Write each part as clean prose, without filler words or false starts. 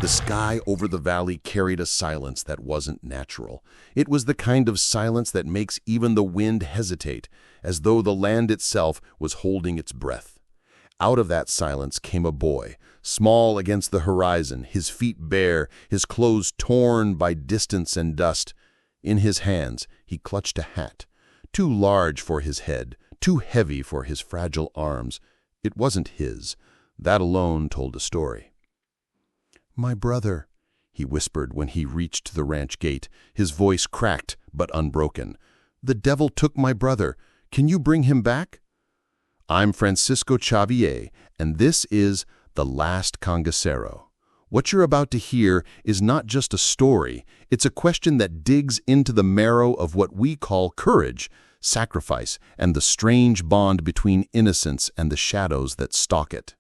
The sky over the valley carried a silence that wasn't natural. It was the kind of silence that makes even the wind hesitate, as though the land itself was holding its breath. Out of that silence came a boy, small against the horizon, his feet bare, his clothes torn by distance and dust. In his hands, he clutched a hat, too large for his head, too heavy for his fragile arms. It wasn't his. That alone told a story. "My brother," he whispered when he reached the ranch gate, his voice cracked but unbroken. "The devil took my brother. Can you bring him back?" "I'm Francisco Xavier, and this is The Last Cangacero. What you're about to hear is not just a story, it's a question that digs into the marrow of what we call courage, sacrifice, and the strange bond between innocence and the shadows that stalk it.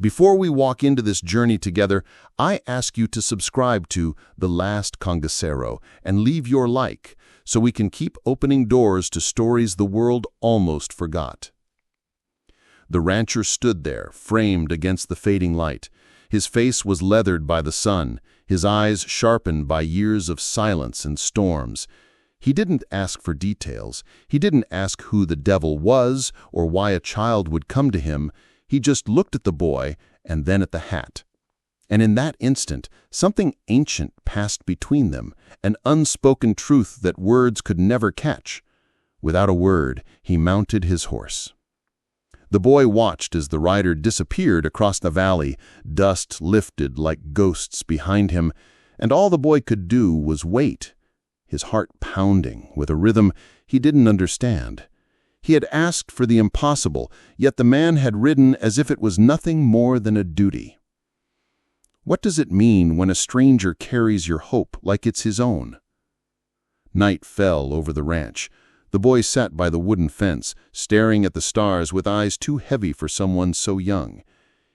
Before we walk into this journey together, I ask you to subscribe to The Last Cangacero and leave your like so we can keep opening doors to stories the world almost forgot. The rancher stood there, framed against the fading light. His face was leathered by the sun, his eyes sharpened by years of silence and storms. He didn't ask for details. He didn't ask who the devil was or why a child would come to him. He just looked at the boy and then at the hat. And in that instant, something ancient passed between them, an unspoken truth that words could never catch. Without a word, he mounted his horse. The boy watched as the rider disappeared across the valley, dust lifted like ghosts behind him, and all the boy could do was wait, his heart pounding with a rhythm he didn't understand. He had asked for the impossible, yet the man had ridden as if it was nothing more than a duty. What does it mean when a stranger carries your hope like it's his own? Night fell over the ranch. The boy sat by the wooden fence, staring at the stars with eyes too heavy for someone so young.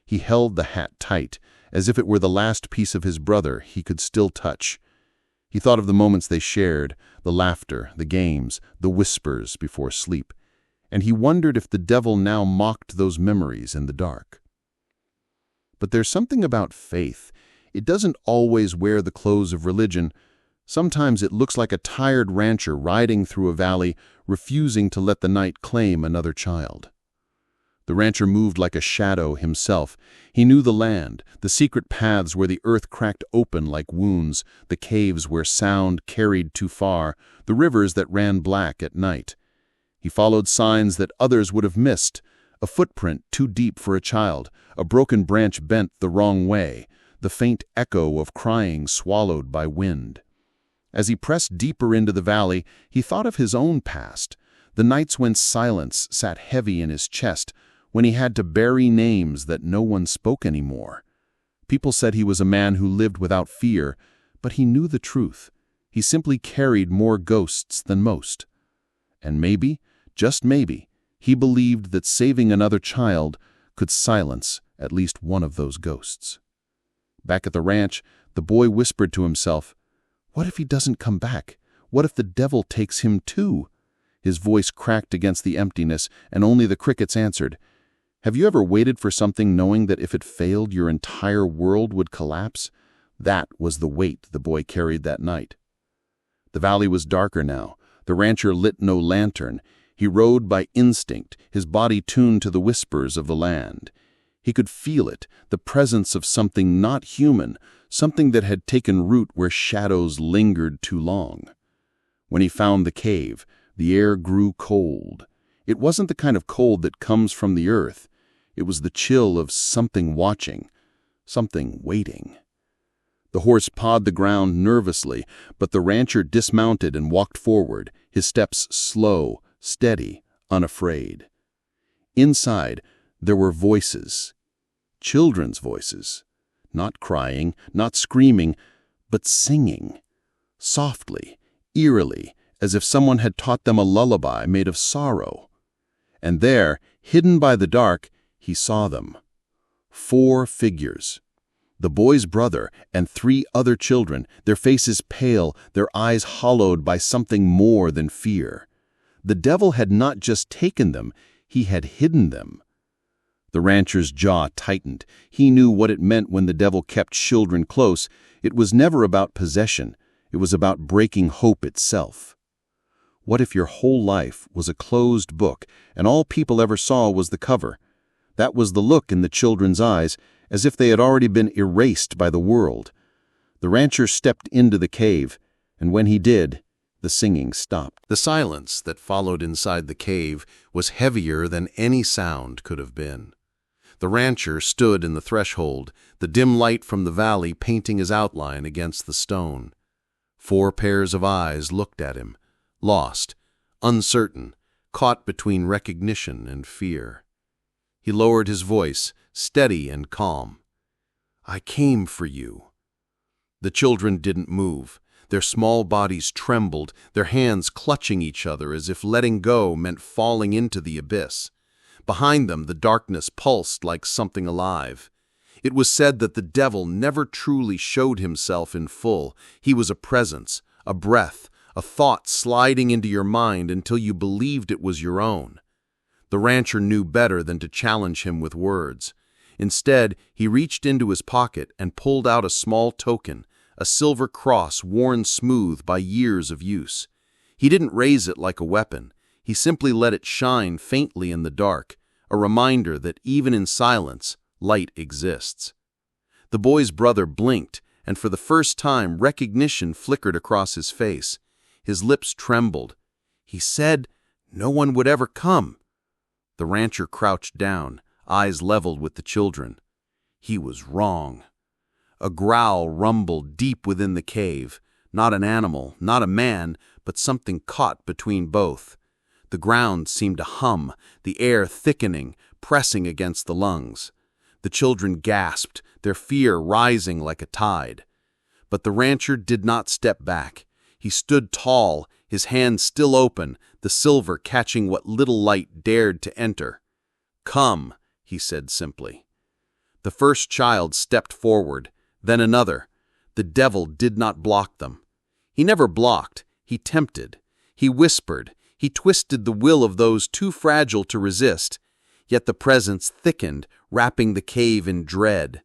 He held the hat tight, as if it were the last piece of his brother he could still touch. He thought of the moments they shared, the laughter, the games, the whispers before sleep, and he wondered if the devil now mocked those memories in the dark. But there's something about faith. It doesn't always wear the clothes of religion. Sometimes it looks like a tired rancher riding through a valley, refusing to let the night claim another child. The rancher moved like a shadow himself. He knew the land, the secret paths where the earth cracked open like wounds, the caves where sound carried too far, the rivers that ran black at night. He followed signs that others would have missed, a footprint too deep for a child, a broken branch bent the wrong way, the faint echo of crying swallowed by wind. As he pressed deeper into the valley, he thought of his own past, the nights when silence sat heavy in his chest, when he had to bury names that no one spoke anymore. People said he was a man who lived without fear, but he knew the truth. He simply carried more ghosts than most. And maybe, just maybe, he believed that saving another child could silence at least one of those ghosts. Back at the ranch, the boy whispered to himself, "What if he doesn't come back? What if the devil takes him too?" His voice cracked against the emptiness, and only the crickets answered. Have you ever waited for something knowing that if it failed, your entire world would collapse? That was the weight the boy carried that night. The valley was darker now. The rancher lit no lantern. He rode by instinct, his body tuned to the whispers of the land. He could feel it, the presence of something not human, something that had taken root where shadows lingered too long. When he found the cave, the air grew cold. It wasn't the kind of cold that comes from the earth. It was the chill of something watching, something waiting. The horse pawed the ground nervously, but the rancher dismounted and walked forward, his steps slow, steady, unafraid. Inside, there were voices, children's voices, not crying, not screaming, but singing, softly, eerily, as if someone had taught them a lullaby made of sorrow. And there, hidden by the dark, he saw them. 4 figures. The boy's brother and 3 other children, their faces pale, their eyes hollowed by something more than fear. The devil had not just taken them, he had hidden them. The rancher's jaw tightened. He knew what it meant when the devil kept children close. It was never about possession. It was about breaking hope itself. What if your whole life was a closed book and all people ever saw was the cover? That was the look in the children's eyes, as if they had already been erased by the world. The rancher stepped into the cave, and when he did, the singing stopped. The silence that followed inside the cave was heavier than any sound could have been. The rancher stood in the threshold, the dim light from the valley painting his outline against the stone. 4 pairs of eyes looked at him, lost, uncertain, caught between recognition and fear. He lowered his voice, steady and calm. "I came for you." The children didn't move. Their small bodies trembled, their hands clutching each other as if letting go meant falling into the abyss. Behind them, the darkness pulsed like something alive. It was said that the devil never truly showed himself in full. He was a presence, a breath, a thought sliding into your mind until you believed it was your own. The rancher knew better than to challenge him with words. Instead, he reached into his pocket and pulled out a small token, a silver cross worn smooth by years of use. He didn't raise it like a weapon. He simply let it shine faintly in the dark, a reminder that even in silence, light exists. The boy's brother blinked, and for the first time recognition flickered across his face. His lips trembled. He said no one would ever come. The rancher crouched down, eyes leveled with the children. He was wrong. A growl rumbled deep within the cave, not an animal, not a man, but something caught between both. The ground seemed to hum, the air thickening, pressing against the lungs. The children gasped, their fear rising like a tide. But the rancher did not step back. He stood tall, his hand still open, the silver catching what little light dared to enter. "Come," he said simply. The first child stepped forward, then another. The devil did not block them. He never blocked, he tempted. He whispered, he twisted the will of those too fragile to resist. Yet the presence thickened, wrapping the cave in dread.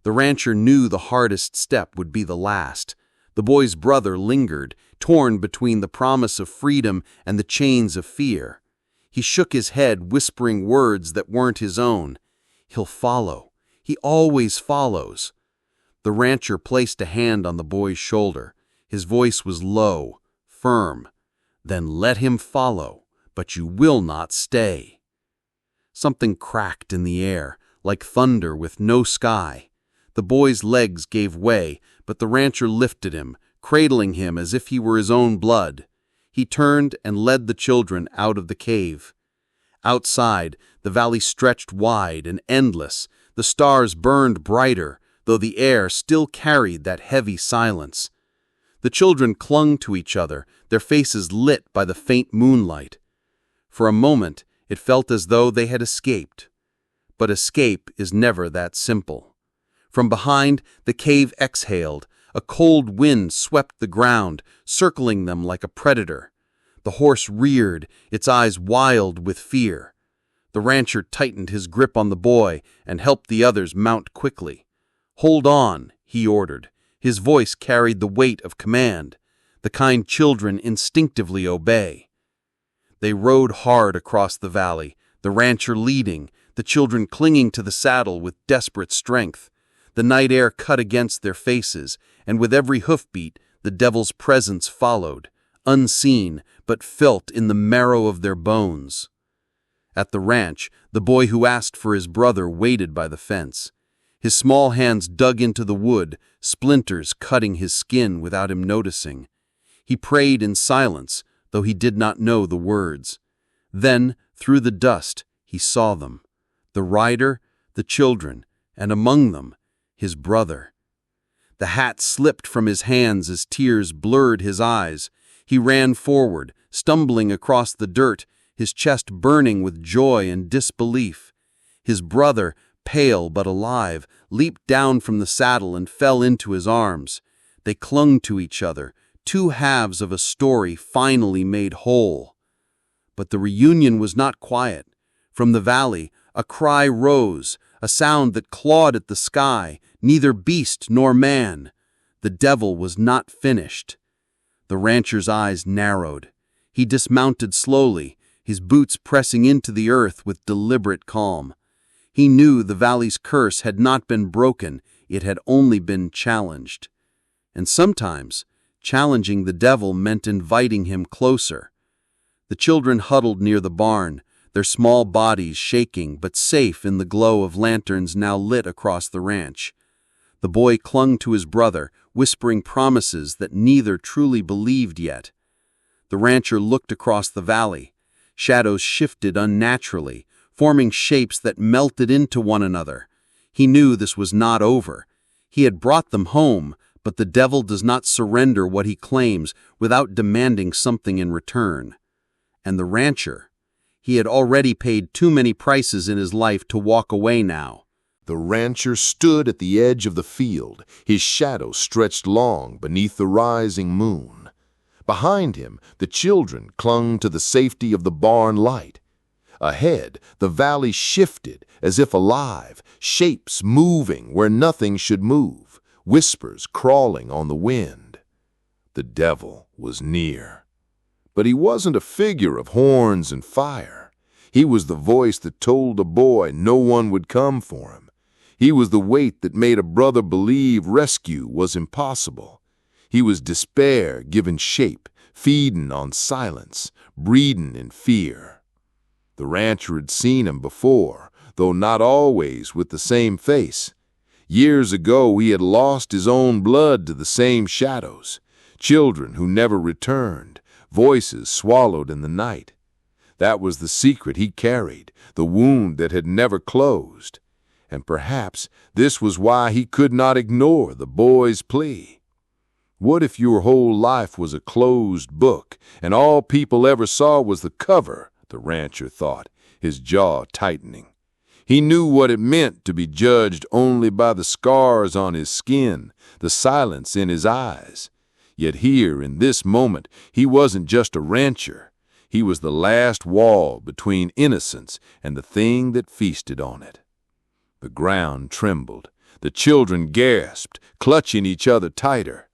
The rancher knew the hardest step would be the last. The boy's brother lingered, torn between the promise of freedom and the chains of fear. He shook his head, whispering words that weren't his own. "He'll follow. He always follows." The rancher placed a hand on the boy's shoulder. His voice was low, firm. "Then let him follow, but you will not stay." Something cracked in the air, like thunder with no sky. The boy's legs gave way, but the rancher lifted him, cradling him as if he were his own blood. He turned and led the children out of the cave. Outside, the valley stretched wide and endless. The stars burned brighter, though the air still carried that heavy silence. The children clung to each other, their faces lit by the faint moonlight. For a moment, it felt as though they had escaped. But escape is never that simple. From behind, the cave exhaled. A cold wind swept the ground, circling them like a predator. The horse reared, its eyes wild with fear. The rancher tightened his grip on the boy and helped the others mount quickly. "Hold on," he ordered. His voice carried the weight of command, the kind children instinctively obey. They rode hard across the valley, the rancher leading, the children clinging to the saddle with desperate strength. The night air cut against their faces, and with every hoofbeat, the devil's presence followed, unseen but felt in the marrow of their bones. At the ranch, the boy who asked for his brother waited by the fence. His small hands dug into the wood, splinters cutting his skin without him noticing. He prayed in silence, though he did not know the words. Then, through the dust, he saw them. The rider, the children, and among them, his brother. The hat slipped from his hands as tears blurred his eyes. He ran forward, stumbling across the dirt, his chest burning with joy and disbelief. His brother, pale but alive, leaped down from the saddle and fell into his arms. They clung to each other, two halves of a story finally made whole. But the reunion was not quiet. From the valley, A cry rose, a sound that clawed at the sky, neither beast nor man. The devil was not finished. The rancher's eyes narrowed. He dismounted slowly, his boots pressing into the earth with deliberate calm. He knew the valley's curse had not been broken, it had only been challenged. And sometimes, challenging the devil meant inviting him closer. The children huddled near the barn, their small bodies shaking but safe in the glow of lanterns now lit across the ranch. The boy clung to his brother, whispering promises that neither truly believed yet. The rancher looked across the valley. Shadows shifted unnaturally, forming shapes that melted into one another. He knew this was not over. He had brought them home, but the devil does not surrender what he claims without demanding something in return. And the rancher, he had already paid too many prices in his life to walk away now. The rancher stood at the edge of the field, his shadow stretched long beneath the rising moon. Behind him, the children clung to the safety of the barn light. Ahead, the valley shifted as if alive, shapes moving where nothing should move, whispers crawling on the wind. The devil was near. But he wasn't a figure of horns and fire. He was the voice that told the boy no one would come for him. He was the weight that made a brother believe rescue was impossible. He was despair given shape, feeding on silence, breeding in fear. The rancher had seen him before, though not always with the same face. Years ago he had lost his own blood to the same shadows, children who never returned, voices swallowed in the night. That was the secret he carried, the wound that had never closed. And perhaps this was why he could not ignore the boy's plea. What if your whole life was a closed book, and all people ever saw was the cover? The rancher thought, his jaw tightening. He knew what it meant to be judged only by the scars on his skin, the silence in his eyes. Yet here, in this moment, he wasn't just a rancher. He was the last wall between innocence and the thing that feasted on it. The ground trembled. The children gasped, clutching each other tighter.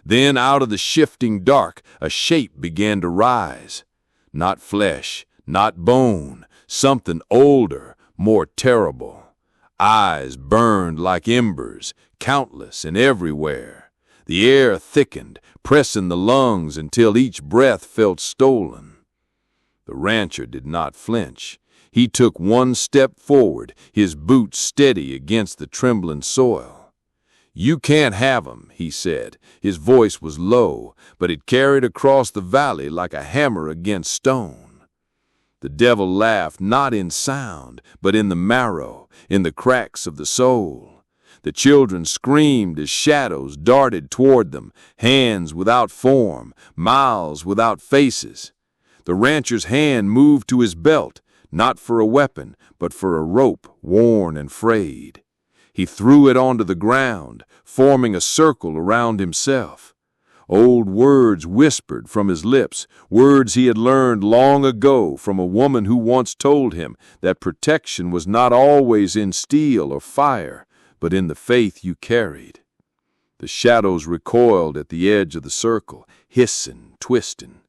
Then, out of the shifting dark, a shape began to rise. Not flesh, not bone, something older, more terrible. Eyes burned like embers, countless and everywhere. The air thickened, pressing the lungs until each breath felt stolen. The rancher did not flinch. He took one step forward, his boots steady against the trembling soil. "You can't have 'em," he said. His voice was low, but it carried across the valley like a hammer against stone. The devil laughed not in sound, but in the marrow, in the cracks of the soul. The children screamed as shadows darted toward them, hands without form, mouths without faces. The rancher's hand moved to his belt, not for a weapon, but for a rope worn and frayed. He threw it onto the ground, forming a circle around himself. Old words whispered from his lips, words he had learned long ago from a woman who once told him that protection was not always in steel or fire, but in the faith you carried. The shadows recoiled at the edge of the circle, hissing, twisting.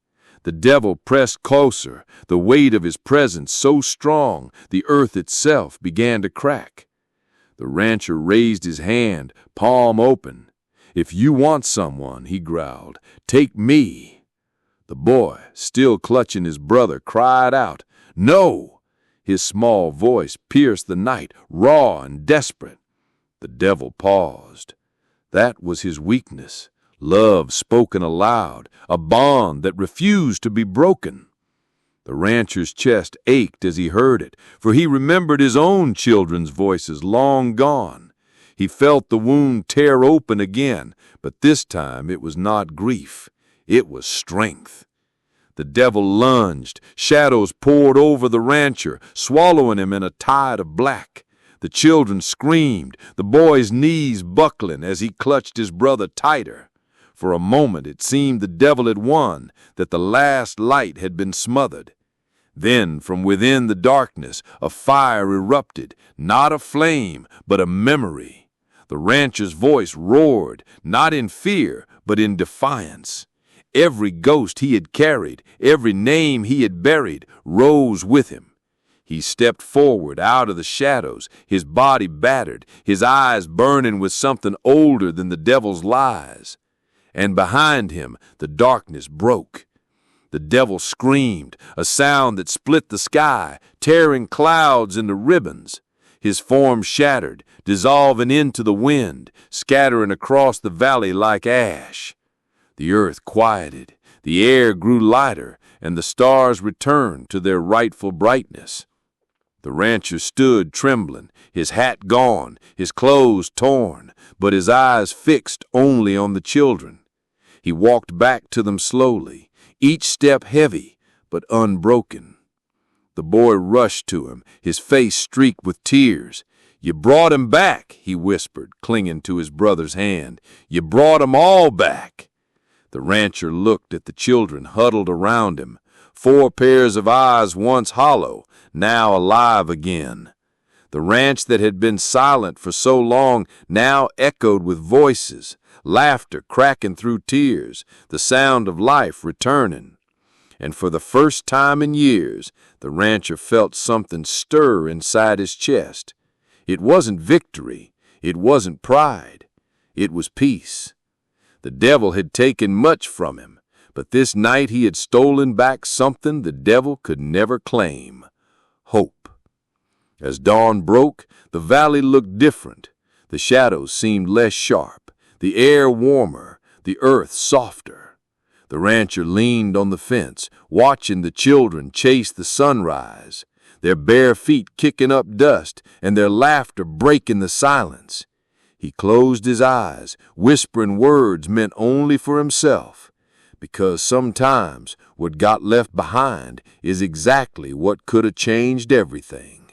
The devil pressed closer, the weight of his presence so strong the earth itself began to crack. The rancher raised his hand, palm open. "If you want someone," he growled, "take me." The boy, still clutching his brother, cried out, "No!" His small voice pierced the night, raw and desperate. The devil paused. That was his weakness. Love spoken aloud, a bond that refused to be broken. The rancher's chest ached as he heard it, for he remembered his own children's voices long gone. He felt the wound tear open again, but this time it was not grief, it was strength. The devil lunged, shadows poured over the rancher, swallowing him in a tide of black. The children screamed, the boy's knees buckling as he clutched his brother tighter. For a moment it seemed the devil had won, that the last light had been smothered. Then, from within the darkness, a fire erupted, not a flame, but a memory. The rancher's voice roared, not in fear, but in defiance. Every ghost he had carried, every name he had buried, rose with him. He stepped forward out of the shadows, his body battered, his eyes burning with something older than the devil's lies. And behind him, the darkness broke. The devil screamed, a sound that split the sky, tearing clouds into ribbons. His form shattered, dissolving into the wind, scattering across the valley like ash. The earth quieted, the air grew lighter, and the stars returned to their rightful brightness. The rancher stood trembling, his hat gone, his clothes torn, but his eyes fixed only on the children. He walked back to them slowly, each step heavy but unbroken. The boy rushed to him, his face streaked with tears. "You brought him back," he whispered, clinging to his brother's hand. "You brought 'em all back." The rancher looked at the children huddled around him, 4 pairs of eyes once hollow, now alive again. The ranch that had been silent for so long now echoed with voices, laughter cracking through tears, the sound of life returning. And for the first time in years, the rancher felt something stir inside his chest. It wasn't victory, it wasn't pride, it was peace. The devil had taken much from him, but this night he had stolen back something the devil could never claim: hope. As dawn broke, the valley looked different. The shadows seemed less sharp, the air warmer, the earth softer. The rancher leaned on the fence, watching the children chase the sunrise, their bare feet kicking up dust and their laughter breaking the silence. He closed his eyes, whispering words meant only for himself, because sometimes what got left behind is exactly what could have changed everything.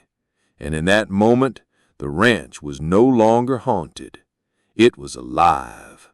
And in that moment, the ranch was no longer haunted. It was alive.